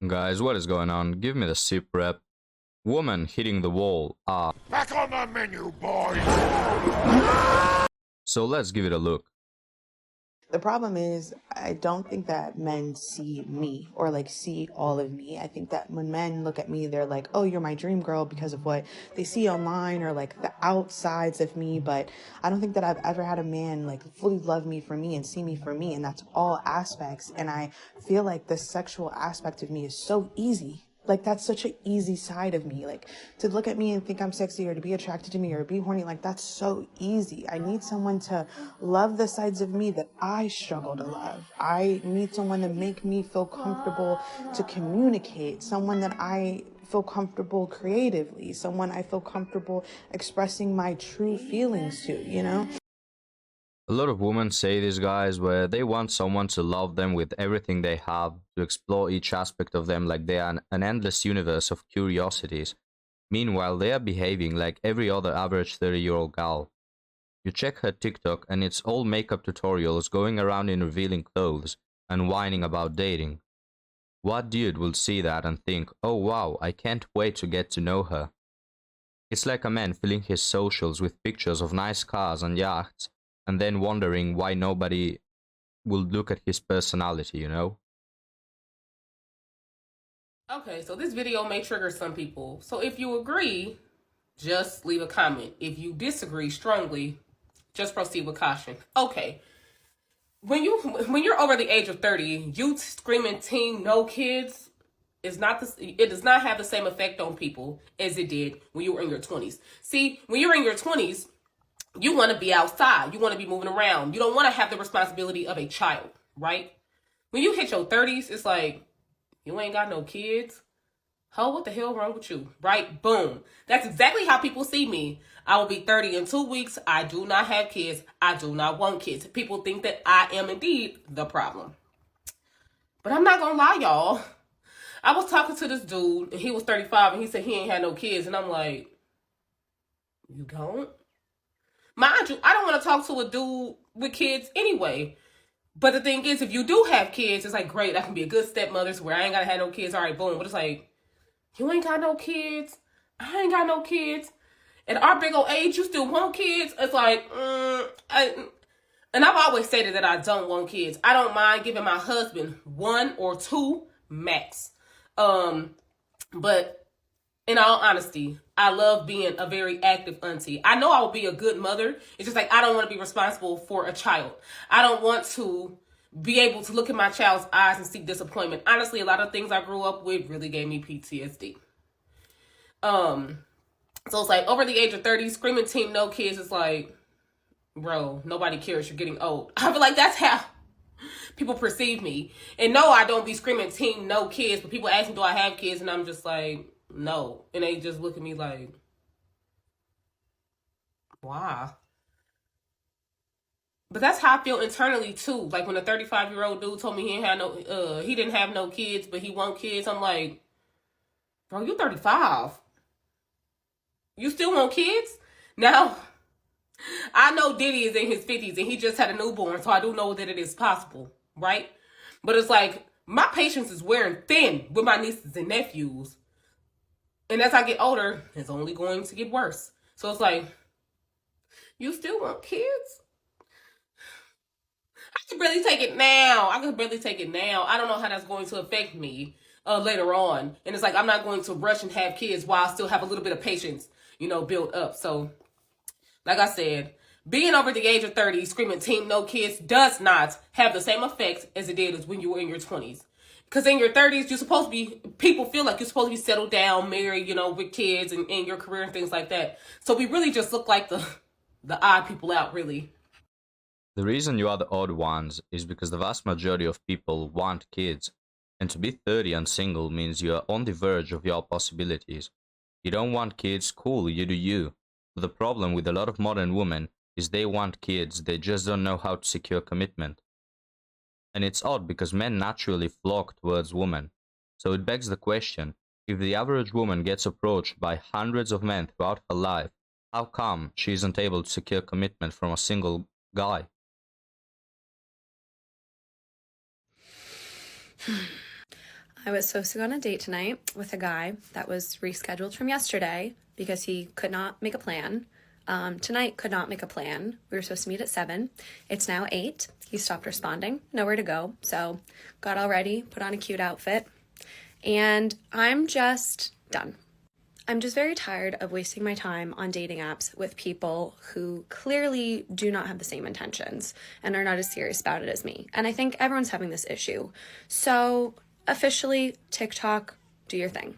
Guys, what is going on? Give me the SIP rep. Woman hitting the wall. Back on the menu, boys! So let's give it a look. The problem is, I don't think that men see me or like see all of me. I think that when men look at me, they're like, oh, you're my dream girl because of what they see online or like the outsides of me. But I don't think that I've ever had a man like fully love me for me and see me for me. And that's all aspects. And I feel like the sexual aspect of me is so easy. Like, that's such an easy side of me. Like, to look at me and think I'm sexy or to be attracted to me or be horny, like, that's so easy. I need someone to love the sides of me that I struggle to love. I need someone to make me feel comfortable to communicate, someone that I feel comfortable creatively, someone I feel comfortable expressing my true feelings to, you know? A lot of women say this, guys, where they want someone to love them with everything they have, to explore each aspect of them like they are an endless universe of curiosities. Meanwhile, they are behaving like every other average 30-year-old gal. You check her TikTok and it's all makeup tutorials going around in revealing clothes and whining about dating. What dude will see that and think, oh wow, I can't wait to get to know her? It's like a man filling his socials with pictures of nice cars and yachts, and then wondering why nobody will look at his personality, you know? Okay, so this video may trigger some people. So if you agree, just leave a comment. If you disagree strongly, just proceed with caution. Okay. When you're over the age of 30, you screaming teen no kids it does not have the same effect on people as it did when you were in your 20s. See, when you're in your 20s, you want to be outside. You want to be moving around. You don't want to have the responsibility of a child, right? When you hit your 30s, it's like, you ain't got no kids. Ho, what the hell wrong with you? Right? Boom. That's exactly how people see me. I will be 30 in 2 weeks. I do not have kids. I do not want kids. People think that I am indeed the problem. But I'm not going to lie, y'all. I was talking to this dude, and he was 35, and he said he ain't had no kids. And I'm like, you don't? Mind you, I don't want to talk to a dude with kids anyway. But the thing is, if you do have kids, it's like, great, I can be a good stepmother so where I ain't got to have no kids. All right, boom. But it's like, you ain't got no kids. I ain't got no kids. At our big old age, you still want kids? It's like, and I've always stated that I don't want kids. I don't mind giving my husband 1 or 2 max. But in all honesty, I love being a very active auntie. I know I will be a good mother. It's just like, I don't want to be responsible for a child. I don't want to be able to look in my child's eyes and see disappointment. Honestly, a lot of things I grew up with really gave me PTSD. So it's like, over the age of 30, screaming teen no kids is like, bro, nobody cares. You're getting old. I feel like that's how people perceive me. And no, I don't be screaming teen no kids, but people ask me, do I have kids? And I'm just like, no. And they just look at me like, why? But that's how I feel internally too. Like when a 35-year-old dude told me he didn't have no kids, but he want kids. I'm like, bro, you're 35. You still want kids? Now, I know Diddy is in his 50s and he just had a newborn, so I do know that it is possible, right? But it's like, my patience is wearing thin with my nieces and nephews. And as I get older, it's only going to get worse. So it's like, you still want kids? I can barely take it now. I don't know how that's going to affect me later on. And it's like, I'm not going to rush and have kids while I still have a little bit of patience, built up. So, like I said, Being over the age of 30 screaming team no kids does not have the same effect as it did as when you were in your 20s. Because in your 30s, you're supposed to be, people feel like you're supposed to be settled down, married, with kids and your career and things like that. So we really just look like the odd people out, really. The reason you are the odd ones is because the vast majority of people want kids. And to be 30 and single means you are on the verge of your possibilities. You don't want kids, cool, you do you. But the problem with a lot of modern women is they want kids, they just don't know how to secure commitment. And it's odd because men naturally flock towards women. So it begs the question, if the average woman gets approached by hundreds of men throughout her life, how come she isn't able to secure commitment from a single guy? I was supposed to go on a date tonight with a guy that was rescheduled from yesterday because he could not make a plan. Tonight could not make a plan. We were supposed to meet at 7. It's now 8. He stopped responding. Nowhere to go. So got all ready, put on a cute outfit, and I'm just done. I'm just very tired of wasting my time on dating apps with people who clearly do not have the same intentions and are not as serious about it as me. And I think everyone's having this issue. So officially, TikTok, do your thing.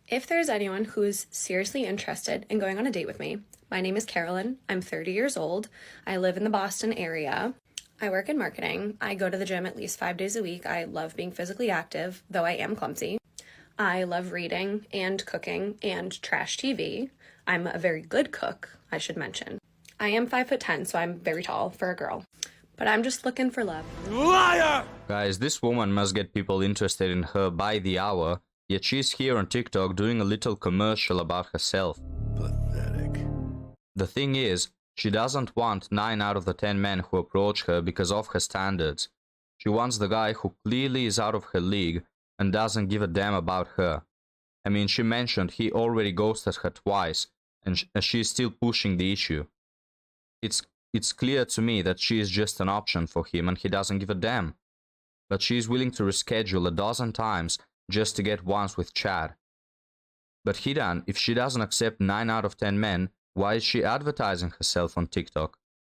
If there's anyone who is seriously interested in going on a date with me, my name is Carolyn. I'm 30 years old. I live in the Boston area. I work in marketing. I go to the gym at least 5 days a week. I love being physically active, though I am clumsy. I love reading and cooking and trash TV. I'm a very good cook, I should mention. I am 5'10", so I'm very tall for a girl. But I'm just looking for love. Liar! Guys, this woman must get people interested in her by the hour, yet she's here on TikTok doing a little commercial about herself. Pathetic. The thing is, she doesn't want 9 out of the 10 men who approach her because of her standards. She wants the guy who clearly is out of her league and doesn't give a damn about her. I mean, she mentioned he already ghosted her twice, and she's still pushing the issue. It's clear to me that she is just an option for him and he doesn't give a damn. But she's willing to reschedule a dozen times just to get once with Chad. But Hidan, if she doesn't accept 9 out of 10 men, why is she advertising herself on TikTok?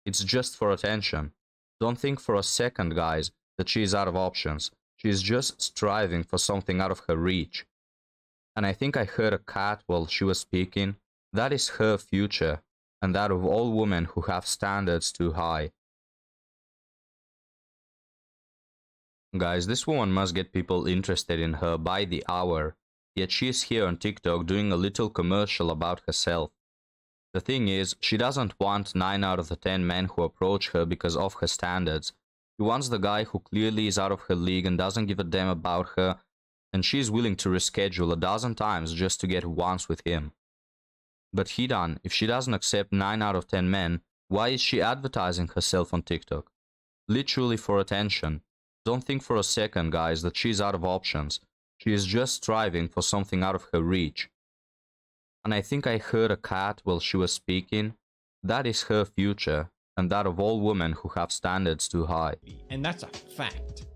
It's just for attention. Don't think for a second, guys, that she is out of options. She is just striving for something out of her reach. And I think I heard a cat while she was speaking. That is her future, and that of all women who have standards too high. Guys, this woman must get people interested in her by the hour, yet she is here on TikTok doing a little commercial about herself. The thing is, she doesn't want 9 out of the 10 men who approach her because of her standards. She wants the guy who clearly is out of her league and doesn't give a damn about her, and she is willing to reschedule a dozen times just to get once with him. But Hidan, if she doesn't accept 9 out of 10 men, why is she advertising herself on TikTok? Literally for attention. Don't think for a second, guys, that she's out of options. She is just striving for something out of her reach. And I think I heard a cat while she was speaking. That is her future, and that of all women who have standards too high. And that's a fact.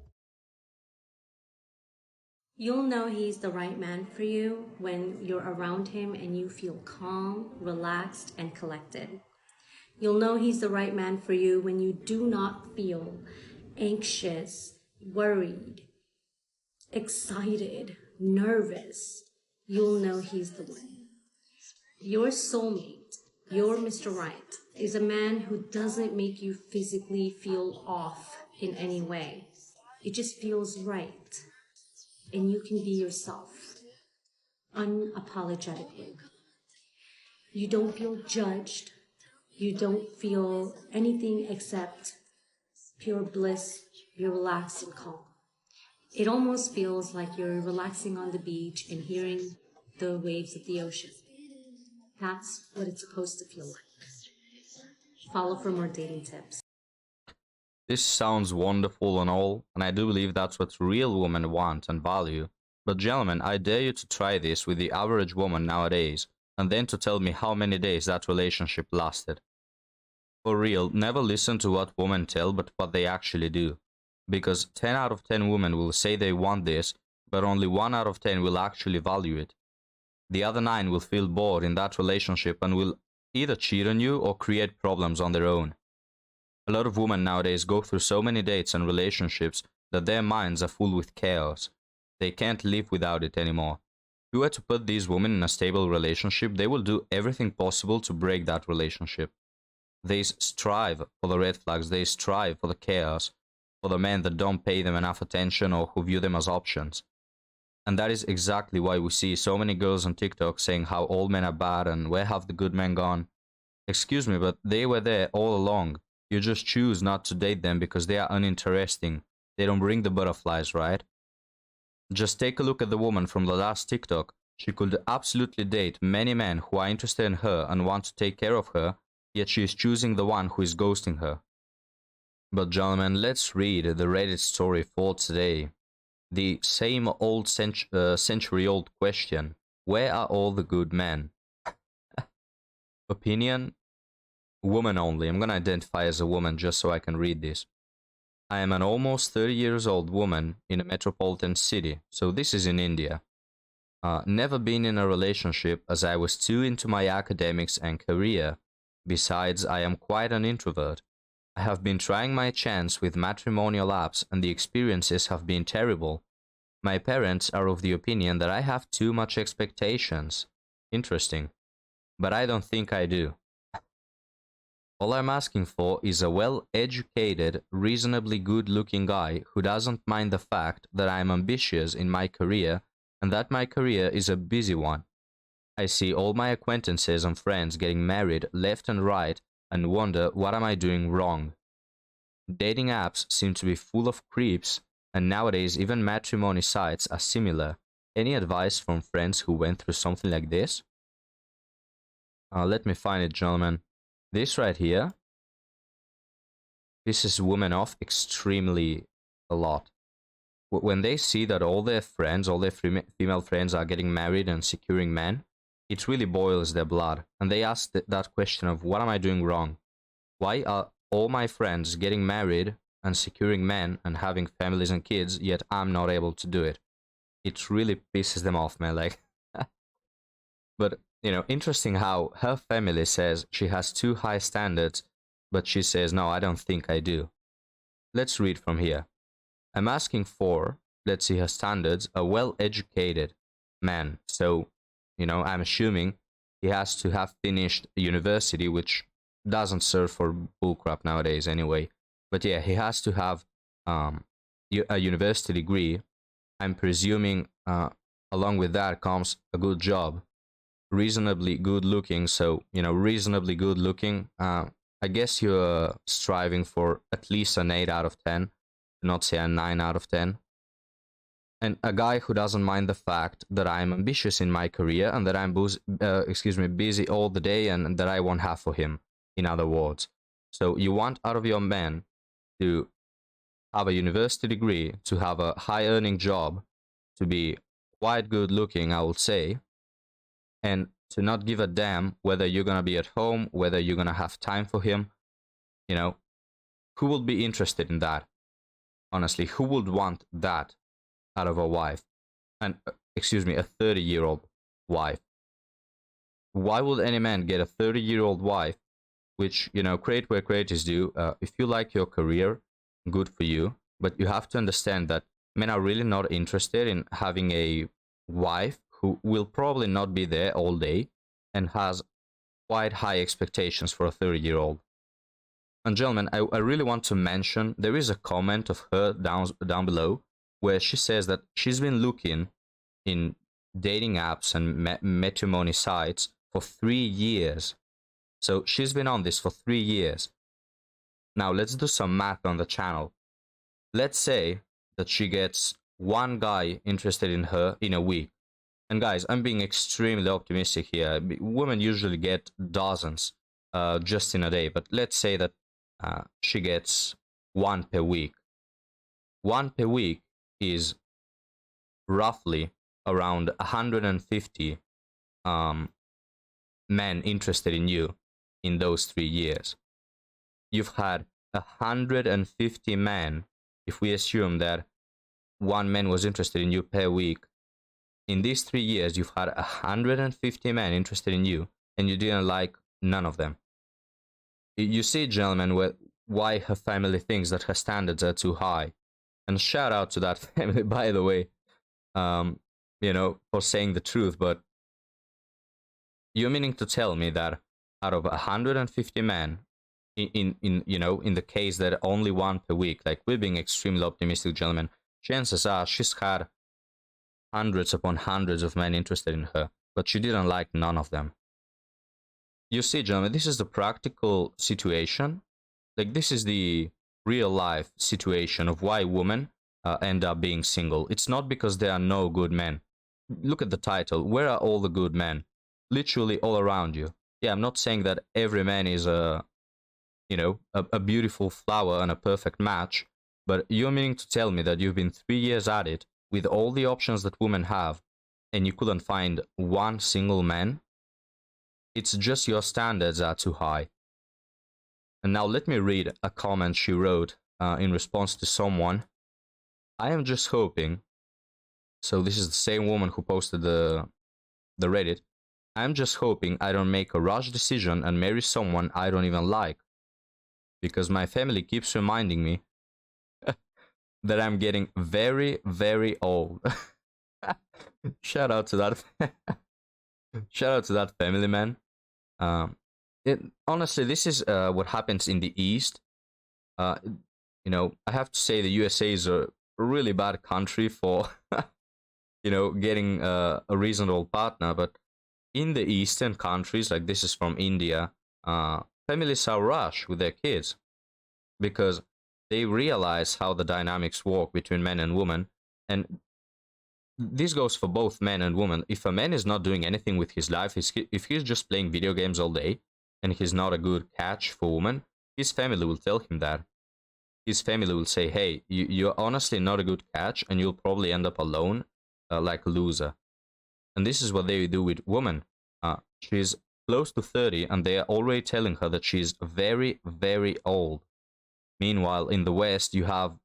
You'll know he's the right man for you when you're around him and you feel calm, relaxed, and collected. You'll know he's the right man for you when you do not feel anxious, worried, excited, nervous. You'll know he's the one. Your soulmate, your Mr. Right, is a man who doesn't make you physically feel off in any way. It just feels right. And you can be yourself, unapologetically. You don't feel judged. You don't feel anything except pure bliss. You're relaxed and calm. It almost feels like you're relaxing on the beach and hearing the waves of the ocean. That's what it's supposed to feel like. Follow for more dating tips. This sounds wonderful and all, and I do believe that's what real women want and value. But gentlemen, I dare you to try this with the average woman nowadays, and then to tell me how many days that relationship lasted. For real, never listen to what women tell, but what they actually do. Because 10 out of 10 women will say they want this, but only 1 out of 10 will actually value it. The other 9 will feel bored in that relationship and will either cheat on you or create problems on their own. A lot of women nowadays go through so many dates and relationships that their minds are full with chaos. They can't live without it anymore. If you were to put these women in a stable relationship, they will do everything possible to break that relationship. They strive for the red flags, they strive for the chaos, for the men that don't pay them enough attention or who view them as options. And that is exactly why we see so many girls on TikTok saying how all men are bad and where have the good men gone. Excuse me, but they were there all along. You just choose not to date them because they are uninteresting. They don't bring the butterflies, right? Just take a look at the woman from the last TikTok. She could absolutely date many men who are interested in her and want to take care of her, yet she is choosing the one who is ghosting her. But gentlemen, let's read the Reddit story for today. The same old century-old question. Where are all the good men? Opinion? Woman only. I'm gonna identify as a woman just so I can read this. I am an almost 30 years old woman in a metropolitan city, so this is in India. Never been in a relationship as I was too into my academics and career. Besides, I am quite an introvert. I have been trying my chance with matrimonial apps and the experiences have been terrible. My parents are of the opinion that I have too much expectations. Interesting. But I don't think I do. All I'm asking for is a well-educated, reasonably good-looking guy who doesn't mind the fact that I'm ambitious in my career and that my career is a busy one. I see all my acquaintances and friends getting married left and right and wonder what am I doing wrong. Dating apps seem to be full of creeps, and nowadays even matrimony sites are similar. Any advice from friends who went through something like this? Let me find it, gentlemen. This right here, this is women off extremely a lot. When they see that all their friends, all their female friends are getting married and securing men, it really boils their blood. And they ask that question of, what am I doing wrong? Why are all my friends getting married and securing men and having families and kids, yet I'm not able to do it? It really pisses them off, man. Like, but, you know, interesting how her family says she has too high standards, but she says, no, I don't think I do. Let's read from here. I'm asking for, let's see her standards, a well-educated man. So, you know, I'm assuming he has to have finished university, which doesn't serve for bullcrap nowadays anyway. But yeah, he has to have a university degree. I'm presuming along with that comes a good job. Reasonably good looking, so, you know, reasonably good looking. I guess you're striving for at least an 8 out of 10, not say a 9 out of 10. And a guy who doesn't mind the fact that I'm ambitious in my career and that I'm busy all the day and that I won't have for him, in other words. So you want out of your man to have a university degree, to have a high earning job, to be quite good looking, I would say, and to not give a damn whether you're going to be at home, whether you're going to have time for him. You know, who would be interested in that? Honestly, who would want that out of a wife? And, a 30-year-old wife. Why would any man get a 30-year-old wife? Which, you know, create where credit is due. If you like your career, good for you. But you have to understand that men are really not interested in having a wife who will probably not be there all day and has quite high expectations for a 30-year-old. And gentlemen, I really want to mention, there is a comment of her down below where she says that she's been looking in dating apps and matrimony sites for 3 years. So she's been on this for 3 years. Now let's do some math on the channel. Let's say that she gets one guy interested in her in a week. And guys, I'm being extremely optimistic here. Women usually get dozens just in a day. But let's say that she gets one per week. One per week is roughly around 150 men interested in you in those 3 years. You've had 150 men, if we assume that one man was interested in you per week. In these 3 years, you've had 150 men interested in you, and you didn't like None of them. You see, gentlemen, why her family thinks that her standards are too high. And shout out to that family, by the way, you know, for saying the truth. But you're meaning to tell me that out of 150 men, in you know, in the case that only one per week, like we're being extremely optimistic, gentlemen, chances are she's had hundreds upon hundreds of men interested in her, but she didn't like none of them. You see, gentlemen, this is the practical situation. Like, this is the real life situation of why women end up being single. It's not because there are no good men. Look at the title. Where are all the good men? Literally all around you. Yeah, I'm not saying that every man is a, you know, a beautiful flower and a perfect match, but you're meaning to tell me that you've been 3 years at it with all the options that women have, and you couldn't find one single man? It's just your standards are too high. And now let me read a comment she wrote in response to someone. I am just hoping, so this is the same woman who posted the Reddit. I'm just hoping I don't make a rash decision and marry someone I don't even like, because my family keeps reminding me that I'm getting very, very old. Shout out to that. Shout out to that family, man. Honestly, this is what happens in the East. You know, I have to say the USA is a really bad country for, you know, getting a reasonable partner. But in the Eastern countries, like this is from India, families are rushed with their kids because they realize how the dynamics work between men and women. And this goes for both men and women. If a man is not doing anything with his life, if he's just playing video games all day and he's not a good catch for women, his family will tell him that. His family will say, hey, you're honestly not a good catch and you'll probably end up alone like a loser. And this is what they do with women. She's close to 30 and they are already telling her that she's very, very old. Meanwhile, in the West, you have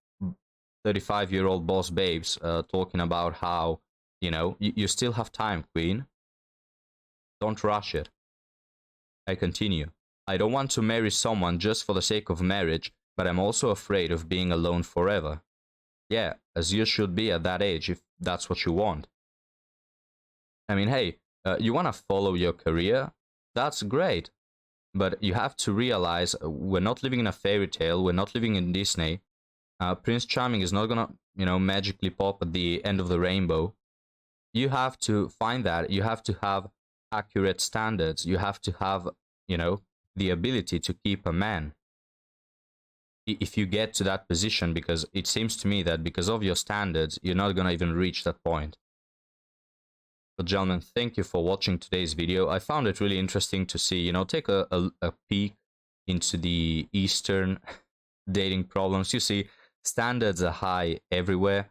35-year-old boss babes talking about how, you know, you still have time, queen. Don't rush it. I continue. I don't want to marry someone just for the sake of marriage, but I'm also afraid of being alone forever. Yeah, as you should be at that age if that's what you want. I mean, hey, you want to follow your career? That's great. But you have to realize we're not living in a fairy tale. We're not living in Disney. Prince Charming is not gonna, you know, magically pop at the end of the rainbow. You have to find that. You have to have accurate standards. You have to have, you know, the ability to keep a man. If you get to that position, because it seems to me that because of your standards, you're not gonna even reach that point. But gentlemen, thank you for watching today's video. I found it really interesting to see, you know, take a peek into the Eastern dating problems. You see, standards are high everywhere.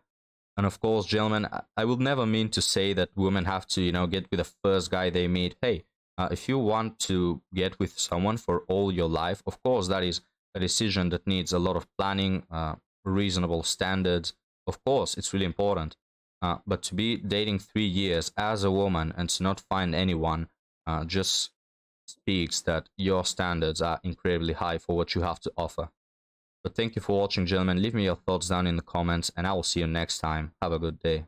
And of course, gentlemen, I would never mean to say that women have to, you know, get with the first guy they meet. Hey, if you want to get with someone for all your life, of course, that is a decision that needs a lot of planning, reasonable standards. Of course, it's really important. But to be dating 3 years as a woman and to not find anyone just speaks that your standards are incredibly high for what you have to offer. But thank you for watching, gentlemen. Leave me your thoughts down in the comments, and I will see you next time. Have a good day.